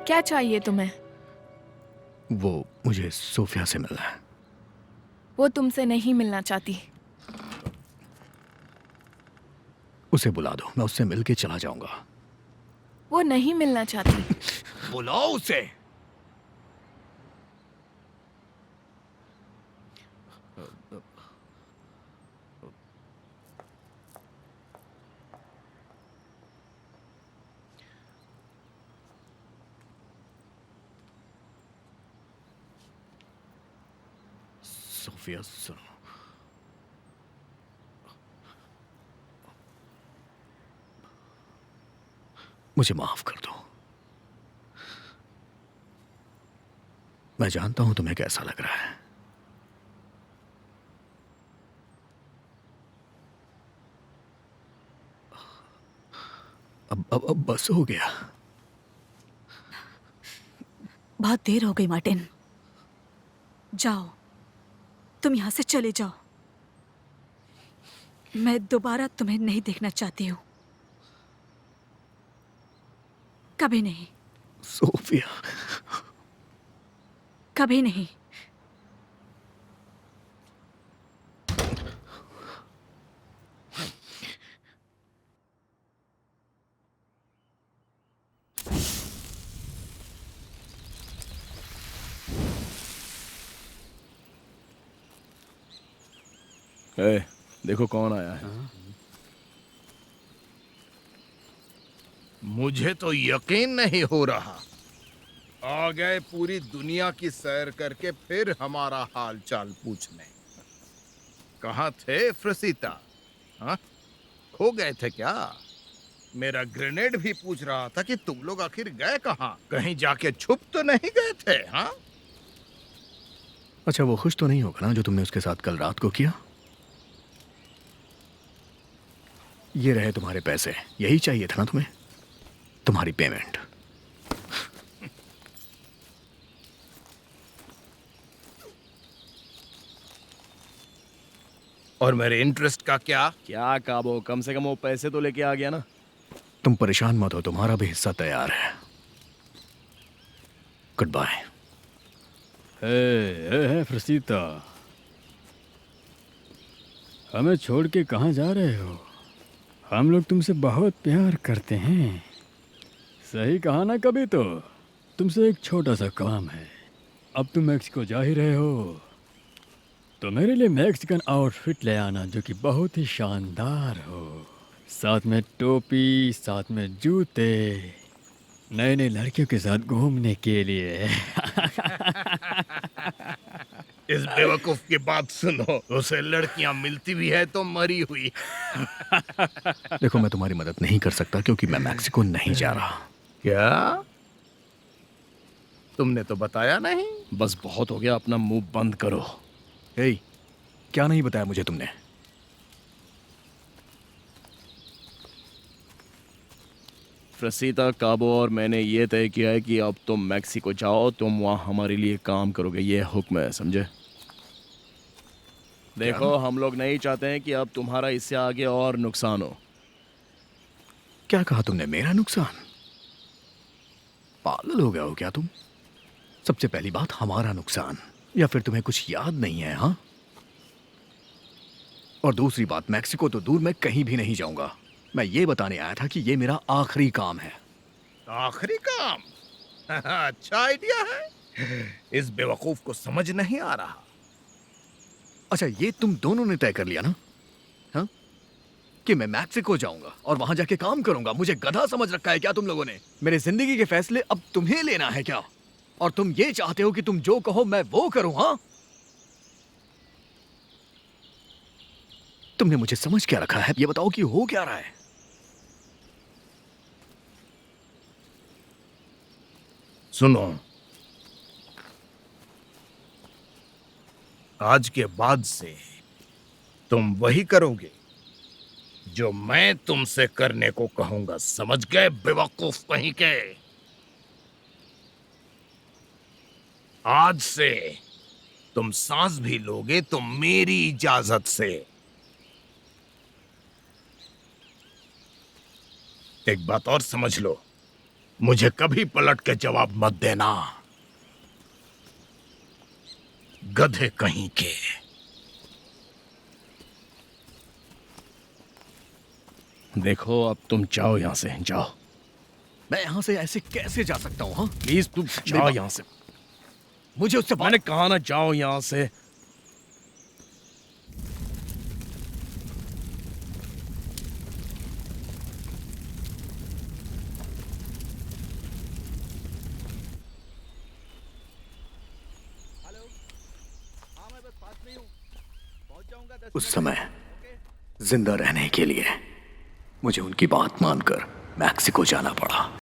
क्या चाहिए तुम्हें? वो मुझे सोफिया से मिलना है। वो तुमसे नहीं मिलना चाहती। उसे बुला दो, मैं उससे मिलके चला जाऊंगा। वो नहीं मिलना चाहती। बुलाओ उसे। सोफिया सुनो, मुझे माफ कर दो। मैं जानता हूं तुम्हें कैसा लग रहा है। अब बस हो गया। बहुत देर हो गई मार्टिन, जाओ, तुम यहां से चले जाओ। मैं दोबारा तुम्हें नहीं देखना चाहती हूं, कभी नहीं। सोफिया, कभी नहीं। देखो कौन आया है। मुझे तो यकीन नहीं हो रहा। आ गए पूरी दुनिया की सैर करके फिर हमारा हाल चाल पूछने। कहाँ थे फ्रसीता? हाँ? खो गए थे क्या? मेरा ग्रेनेड भी पूछ रहा था कि तुम लोग आखिर गए कहाँ? कहीं जाके छुप तो नहीं गए थे? हाँ? अच्छा वो खुश तो नहीं होगा ना जो तुमने उसके साथ कल रात को किया? ये रहे तुम्हारे पैसे, यही चाहिए था ना तुम्हें? तुम्हारी पेमेंट। और मेरे इंटरेस्ट का क्या? क्या काबो, कम से कम वो पैसे तो लेके आ गया ना। तुम परेशान मत हो, तुम्हारा भी हिस्सा तैयार है। Good bye. फ्रसीता, हमें छोड़ के कहाँ जा रहे हो? हम लोग तुमसे बहुत प्यार करते हैं। सही कहा ना कभी तो। तुमसे एक छोटा सा काम है। अब तुम मैक्सिको जा ही रहे हो तो मेरे लिए मैक्सिकन आउटफिट ले आना जो कि बहुत ही शानदार हो। साथ में टोपी, साथ में जूते, नए नए लड़कियों के साथ घूमने के लिए। इस बेवकूफ की बात सुनो, उसे लड़कियां मिलती भी है तो मरी हुई। देखो मैं तुम्हारी मदद नहीं कर सकता क्योंकि मैं मैक्सिको नहीं जा रहा। क्या? तुमने तो बताया नहीं। बस बहुत हो गया, अपना मुंह बंद करो। हे, क्या नहीं बताया मुझे तुमने? फ्रसीता, काबो और मैंने ये तय किया है कि अब तुम मैक्सिको जाओ, तुम वहाँ हमारे लिए काम करोगे। ये हुक्म है, समझे? देखो, हम लोग नहीं चाहते हैं कि अब तुम्हारा इससे आगे और नुकसान हो। क्या कहा तुमने? मेरा नुकसान? पागल हो गया हो क्या तुम? सबसे पहली बात, हमारा नुकसान, या फिर तुम्हें कुछ याद नहीं है? हाँ, और दूसरी बात, मैक्सिको तो दूर, मैं कहीं भी नहीं जाऊंगा। मैं ये बताने आया था कि ये मेरा आखिरी काम है। आखिरी काम? अच्छा आइडिया है। इस बेवकूफ को समझ नहीं आ रहा। अच्छा, ये तुम दोनों ने तय कर लिया ना? हाँ, कि मैं मैक्सिको जाऊंगा और वहां जाके काम करूंगा। मुझे गधा समझ रखा है क्या तुम लोगों ने? मेरे जिंदगी के फैसले अब तुम्हें लेना है क्या? और तुम ये चाहते हो कि तुम जो कहो मैं वो करूं? हाँ, तुमने मुझे समझ क्या रखा है? ये बताओ कि हो क्या रहा है? सुनो, आज के बाद से तुम वही करोगे जो मैं तुमसे करने को कहूंगा, समझ गए बेवकूफ कहीं के? आज से तुम सांस भी लोगे तो मेरी इजाजत से। एक बात और समझ लो, मुझे कभी पलट के जवाब मत देना, गधे कहीं के। देखो अब तुम जाओ यहाँ से, जाओ मैं यहां से ऐसे कैसे जा सकता हूं? हाँ, प्लीज तुम जाओ यहाँ से। मुझे उससे मैंने कहा ना जाओ यहाँ से। उस समय जिंदा रहने के लिए मुझे उनकी बात मानकर मैक्सिको जाना पड़ा।